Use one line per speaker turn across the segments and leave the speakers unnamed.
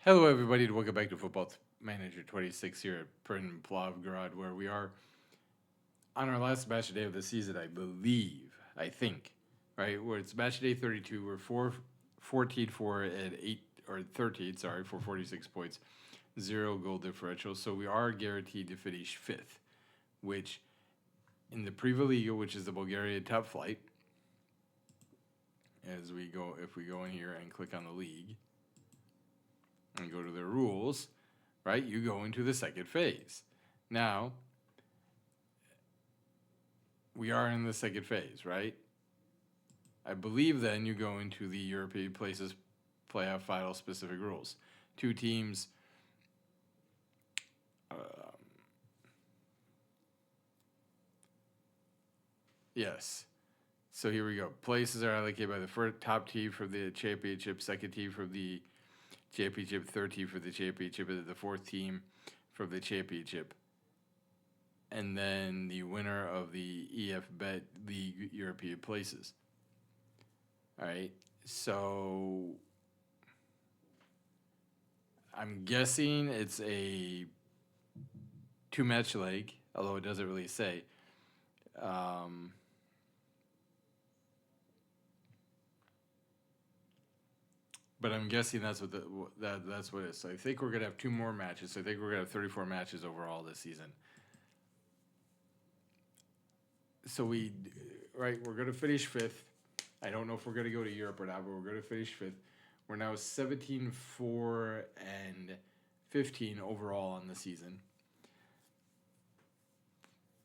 Hello, everybody, and welcome back to Football Manager 26 here at Pirin, Blagoevgrad, where we are on our last match day of the season, I think, right? Where it's match day 32. We're 14 4 at 8, or 13, sorry, for 46 points, zero goal differential. So we are guaranteed to finish fifth, which in the Prva Liga, which is the Bulgarian top flight, if we go in here and click on the league and go to their rules, right, you go into the second phase. Now, we are in the second phase, right? I believe then you go into the European places playoff final specific rules. Two teams. Yes. So here we go. Places are allocated by the first top team from the championship, second team from the championship, third team for the championship, and then the fourth team from the championship. And then the winner of the EF Bet League European places. All right. So I'm guessing it's a two-match leg, although it doesn't really say. But I'm guessing that's what that's what it is. So I think we're gonna have two more matches. So I think we're gonna have 34 matches overall this season. So we're gonna finish fifth. I don't know if we're gonna go to Europe or not, but we're gonna finish fifth. We're now 17-4 and 15 overall on the season.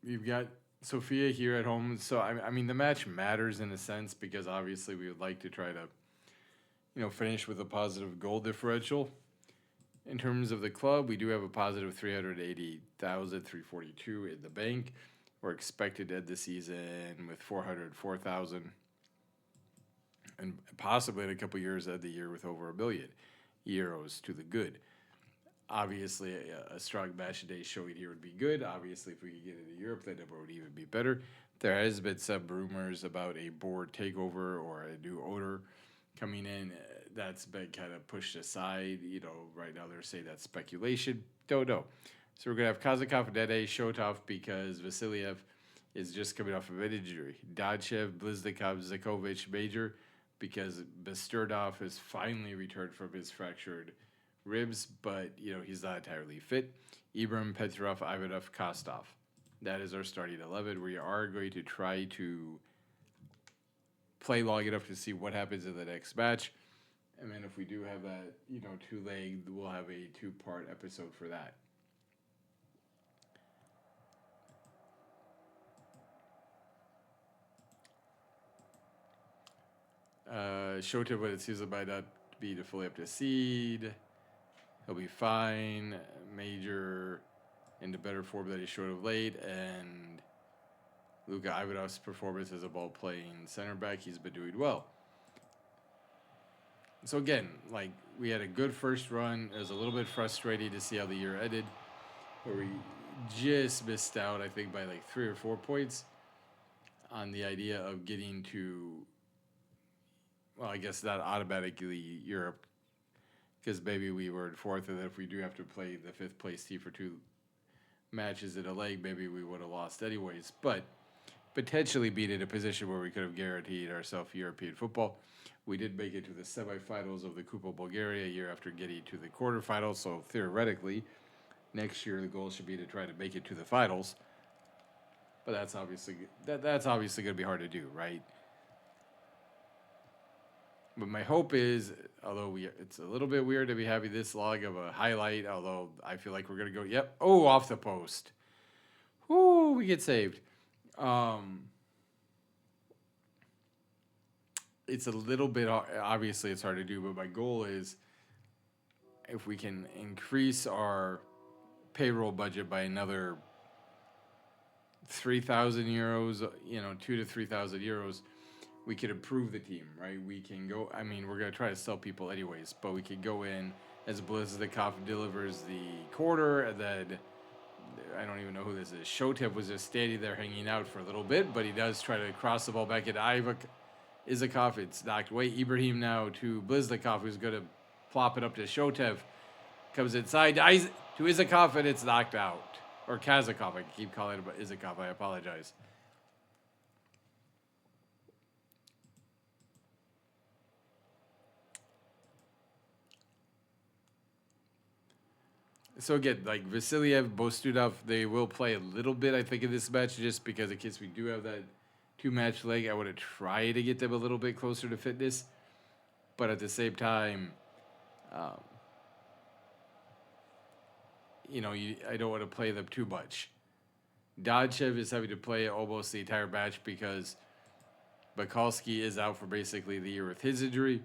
We've got Sofia here at home. So I mean the match matters in a sense because obviously we would like to try to finish with a positive goal differential. In terms of the club, we do have a positive 380,342 in the bank. We're expected to end the season with 404,000, and possibly in a couple years end the year with over €1 billion to the good. Obviously, a strong match day showing here would be good. Obviously, if we could get into Europe, that number would even be better. There has been some rumors about a board takeover or a new owner coming in. That's been kind of pushed aside. Right now they're saying that's speculation. Don't know. So we're going to have Kazakov, Dede, Shotov because Vasiliev is just coming off of an injury. Dachev, Bliznikov, Zakovic, Major because Besturdov has finally returned from his fractured ribs, but he's not entirely fit. Ibram, Petrov, Ivanov, Kostov. That is our starting 11. We are going to try to play long enough to see what happens in the next match. And then if we do have that, two-leg, we'll have a two-part episode for that. Shota, but it seems it might not be fully up to seed. He'll be fine. Major into better form than he showed of late. And Luka Ivanov's performance as a ball-playing center back, he's been doing well. So again, we had a good first run. It was a little bit frustrating to see how the year ended, where we just missed out, I think, by 3 or 4 points on the idea of getting to, well, I guess not automatically Europe, because maybe we were in fourth, and then if we do have to play the fifth place team for 2 matches in a leg, maybe we would have lost anyways. But potentially being in a position where we could have guaranteed ourselves European football. We did make it to the semifinals of the Kupa Bulgaria a year after getting to the quarterfinals. So theoretically, next year the goal should be to try to make it to the finals. But that's obviously going to be hard to do, right? But my hope is, although it's a little bit weird to be having this long of a highlight, although I feel like we're going to go, off the post. Whoo, we get saved. It's a little bit, obviously it's hard to do, but my goal is if we can increase our payroll budget by another €3,000, 2 to 3,000 euros, we could improve the team, right? We can go, we're going to try to sell people anyways, but we could go in as Bliznikov delivers the quarter, and then I don't even know who this is. Shotev was just standing there hanging out for a little bit, but he does try to cross the ball back at Izakov. It's knocked away. Ibrahim now to Bliznikov, who's going to plop it up to Shotev. Comes inside to Izakov, and it's knocked out. Or Kazakov. I keep calling it Izakov. I apologize. So again, like Vasiliev, Bostudov, they will play a little bit, I think, in this match, just because in case we do have that 2-match leg, I want to try to get them a little bit closer to fitness. But at the same time, I don't want to play them too much. Donchev is having to play almost the entire match because Bakalski is out for basically the year with his injury.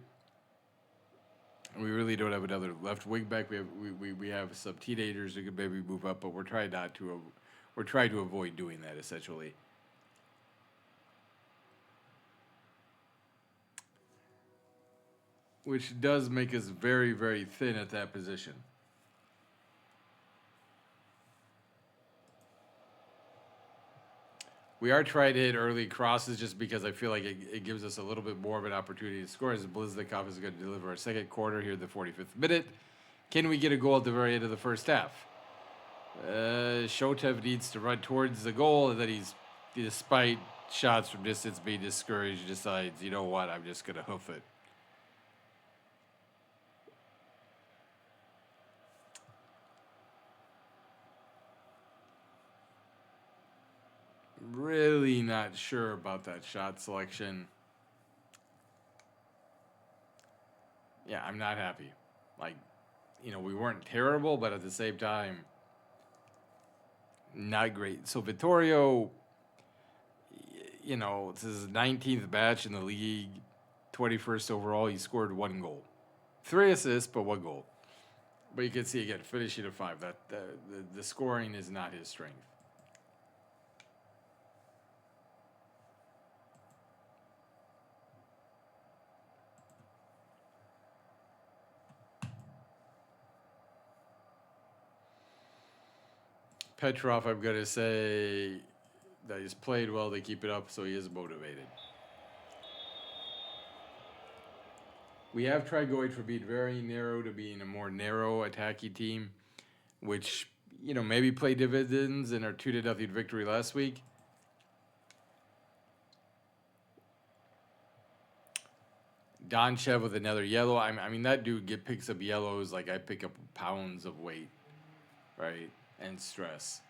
And we really don't have another left wing back. We have some teenagers who could maybe move up, but we're trying to avoid doing that essentially. Which does make us very, very thin at that position. We are trying to hit early crosses just because I feel like it gives us a little bit more of an opportunity to score, as Bliznikov is going to deliver a second quarter here in the 45th minute. Can we get a goal at the very end of the first half? Shotev needs to run towards the goal, and then despite shots from distance being discouraged, decides, you know what, I'm just going to hoof it. Really not sure about that shot selection. Yeah, I'm not happy. Like, we weren't terrible, but at the same time, not great. So Vittorio, this is his 19th match in the league, 21st overall. He scored 1 goal. 3 assists, but 1 goal. But you can see, again, finishing at 5. That the scoring is not his strength. Petrov, I'm going to say that he's played well. They keep it up, so he is motivated. We have tried going from being very narrow to being a more narrow attacking team, which, maybe played dividends in our 2-0 victory last week. Donchev with another yellow. I mean, that dude picks up yellows like I pick up pounds of weight, right? And stress.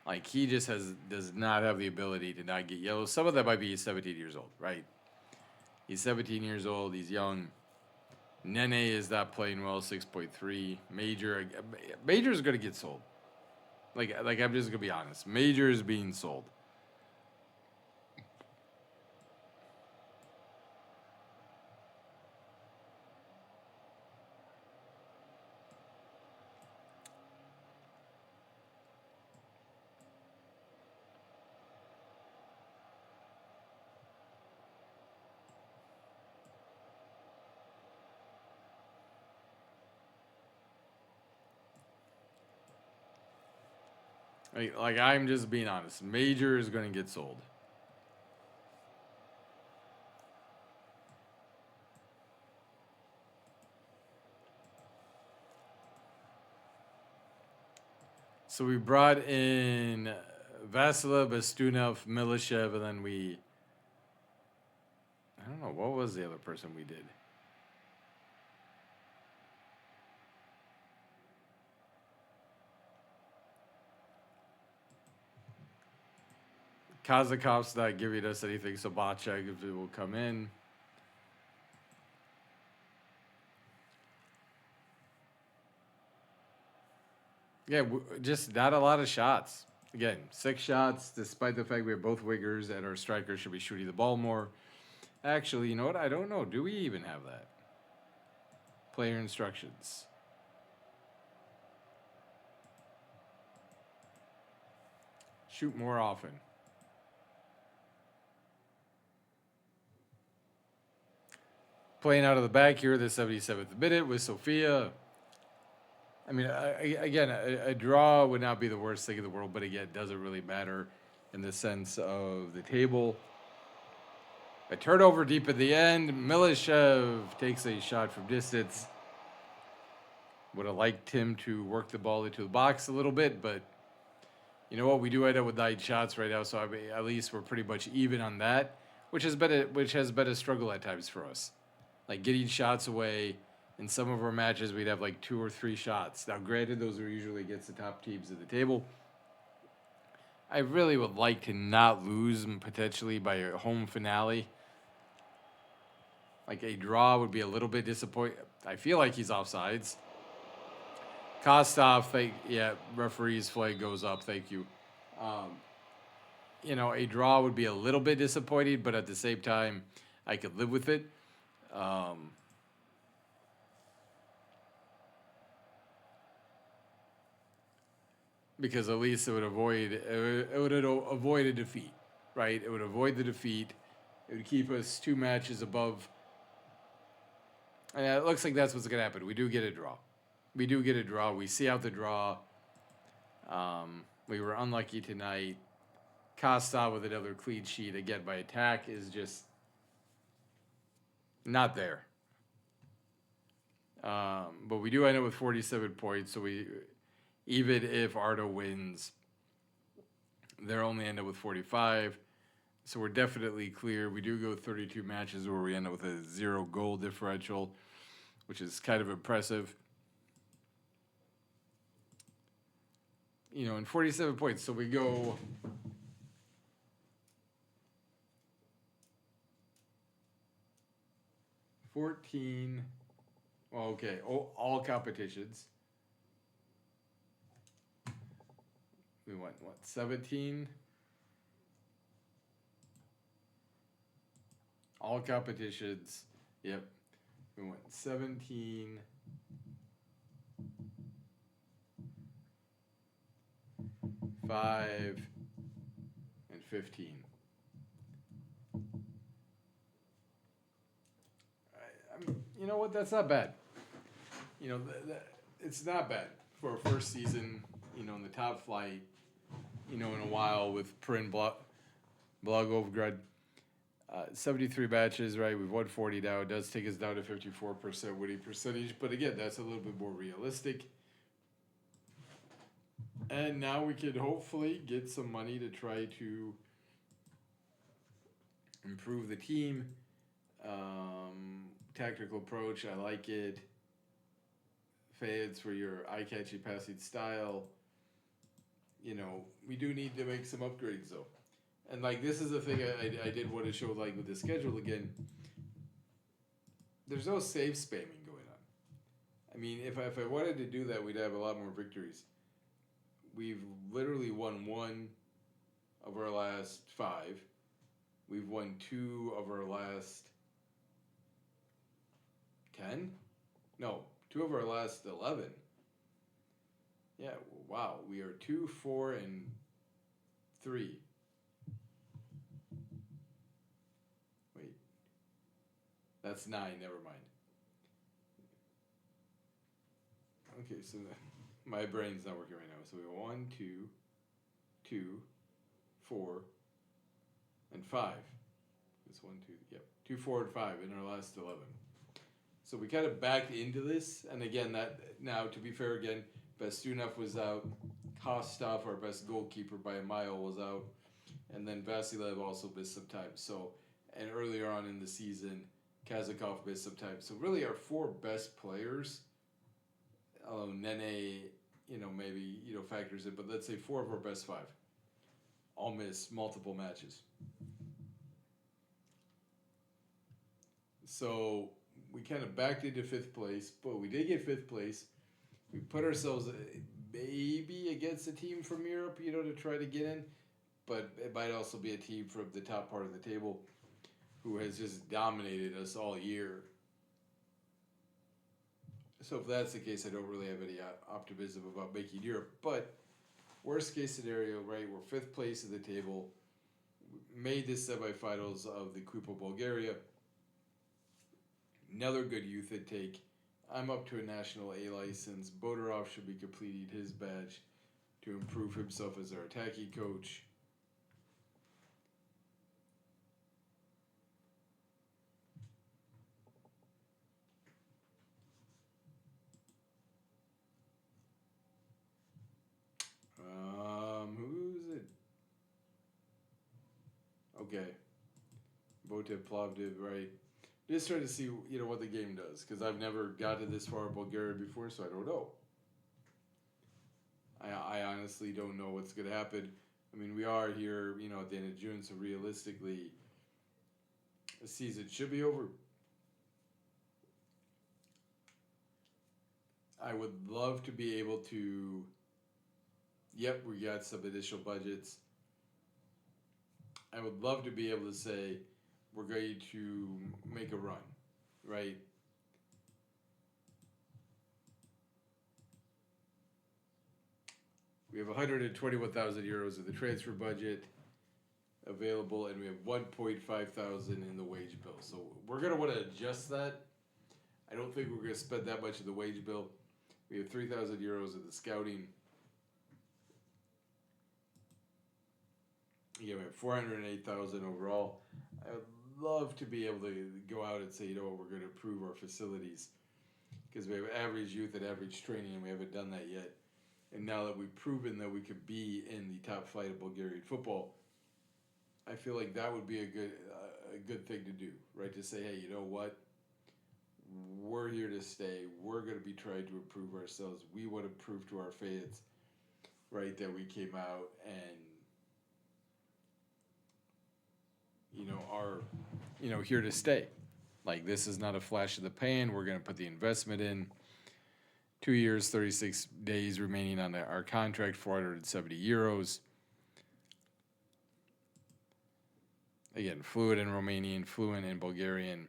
Like, he just does not have the ability to not get yellows. Some of that might be he's 17 years old, right? He's 17 years old. He's young. Nene is not playing well, 6.3. Major is going to get sold. Like I'm just going to be honest. Major is being sold. Like, I'm just being honest. Major is going to get sold. So we brought in Vasila, Bastunov, Milishev, and then I don't know, what was the other person we did? Kazakov's not giving us anything, so Bacek will come in. Yeah, just not a lot of shots. Again, 6 shots, despite the fact we have both wingers and our strikers should be shooting the ball more. Actually, you know what? I don't know. Do we even have that? Player instructions. Shoot more often. Playing out of the back here, the 77th minute with Sofia. I mean, again, a draw would not be the worst thing in the world, but again, it doesn't really matter in the sense of the table. A turnover deep at the end. Milishev takes a shot from distance. Would have liked him to work the ball into the box a little bit, but you know what? We do end up with 9 shots right now, so I mean, at least we're pretty much even on that, which has been a struggle at times for us. Like getting shots away. In some of our matches, we'd have like 2 or 3 shots. Now, granted, those are usually against the top teams at the table. I really would like to not lose potentially by a home finale. Like a draw would be a little bit disappointing. I feel like he's offsides. Kostov, referee's flag goes up. Thank you. Um, a draw would be a little bit disappointing, but at the same time, I could live with it. Because at least it would avoid a defeat, right? It would avoid the defeat. It would keep us 2 matches above. And it looks like that's what's going to happen. We do get a draw. We see out the draw. We were unlucky tonight. Costa with another clean sheet. Again, my attack is just not there. But we do end up with 47 points. So even if Ardo wins, they're only end up with 45. So we're definitely clear. We do go 32 matches where we end up with a 0 goal differential, which is kind of impressive. And 47 points. So we go 14. Well, okay, all competitions. We went, 17? All competitions. Yep. We went 17. 5 and 15. You know what? That's not bad. It's not bad for a first season. In the top flight. In a while with Pirin Blagoevgrad. 73 matches, right? We've won 40 now. It does take us down to 54% winning percentage, but again, that's a little bit more realistic. And now we can hopefully get some money to try to improve the team. Tactical approach, I like it. Fans for your eye-catching passing style. We do need to make some upgrades though. And this is the thing I did want to show with the schedule again. There's no save spamming going on. I mean, if I wanted to do that, we'd have a lot more victories. We've literally won 1 of our last 5. We've won 2 of our last 10? No, 2 of our last 11. Yeah, wow. We are 2, 4, and 3. Wait. That's 9, never mind. Okay, so my brain's not working right now. So we have 1, 2, 2, 4, and 5. It's 1, 2, yep. 2, 4, and 5 in our last 11. So we kind of backed into this, and again, now to be fair, again, Bastunov was out, Kostov, our best goalkeeper by a mile, was out, and then Vasilev also missed some time. So, and earlier on in the season, Kazakov missed some time. So really, our 4 best players, Nene, maybe factors in, but let's say 4 of our best 5, all missed multiple matches. So we kind of backed into 5th place, but we did get 5th place. We put ourselves maybe against a team from Europe, to try to get in, but it might also be a team from the top part of the table who has just dominated us all year. So if that's the case, I don't really have any optimism about making Europe. But worst case scenario, right? We're 5th place in the table. We made the semifinals of the Kupa Bulgaria. Another good youth intake. I'm up to a national A license. Bodorov should be completing his badge to improve himself as our attacking coach. Okay. Votev Plovdiv, right. Just trying to see, what the game does, because I've never gotten this far in Bulgaria before, so I don't know. I honestly don't know what's going to happen. I mean, we are here, at the end of June, so realistically, the season should be over. I would love to be able to. Yep, we got some additional budgets. I would love to be able to say we're going to make a run, right? We have 121,000 euros in the transfer budget available, and we have 1.5 thousand in the wage bill. So we're gonna want to adjust that. I don't think we're gonna spend that much of the wage bill. We have 3,000 euros in the scouting. Yeah, we have 408,000 overall. I would love to be able to go out and say, we're going to improve our facilities, because we have average youth and average training, and we haven't done that yet. And now that we've proven that we could be in the top flight of Bulgarian football, I feel like that would be a good thing to do, right? To say, hey, you know what? We're here to stay. We're going to be trying to improve ourselves. We want to prove to our fans, right, that we came out and are here to stay. Like, this is not a flash in the pan. We're going to put the investment in. 2 years, 36 days remaining on our contract, 470 euros. Again, fluent in Romanian, fluent in Bulgarian.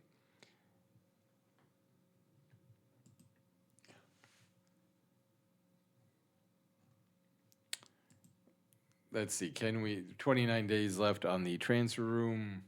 Let's see, 29 days left on the transfer room.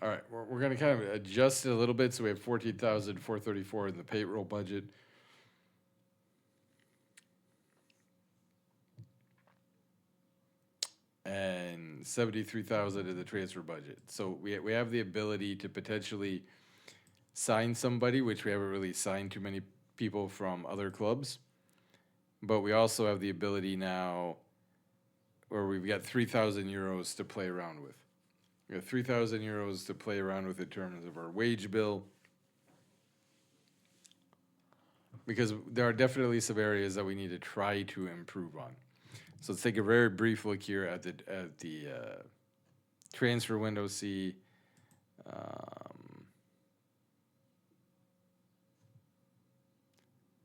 All right, we're going to kind of adjust it a little bit. So we have 14,434 in the payroll budget. And 73,000 in the transfer budget. So we have the ability to potentially sign somebody, which we haven't really signed too many people from other clubs. But we also have the ability now where we've got 3,000 euros to play around with. We have 3,000 euros to play around with in terms of our wage bill. Because there are definitely some areas that we need to try to improve on. So let's take a very brief look here at the transfer window. See,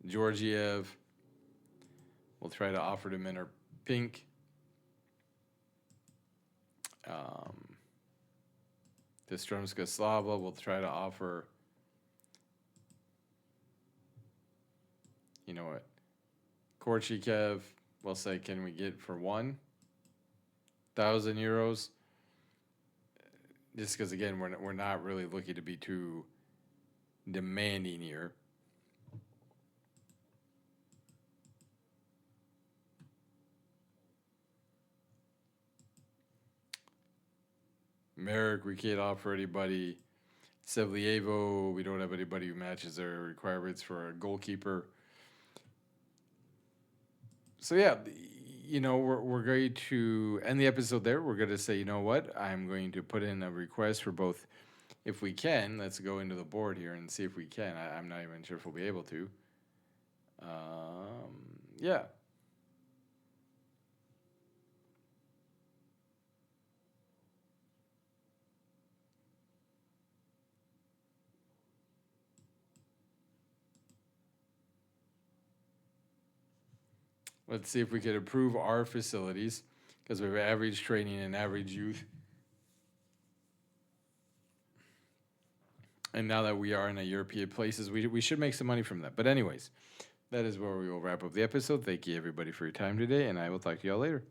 Georgiev. We'll try to offer him in our pink. Destromska Slava. We'll try to offer. You know what? Korchikev. We'll say, can we get for 1,000 euros? Just because, again, we're not really looking to be too demanding here. Merrick, we can't offer anybody. Sevlievo, we don't have anybody who matches their requirements for a goalkeeper. So yeah, we're going to end the episode there. We're going to say, you know what? I'm going to put in a request for both. If we can, let's go into the board here and see if we can. I'm not even sure if we'll be able to. Yeah. Let's see if we can improve our facilities, because we have average training and average youth. And now that we are in a European places, we should make some money from that. But anyways, that is where we will wrap up the episode. Thank you, everybody, for your time today, and I will talk to y'all later.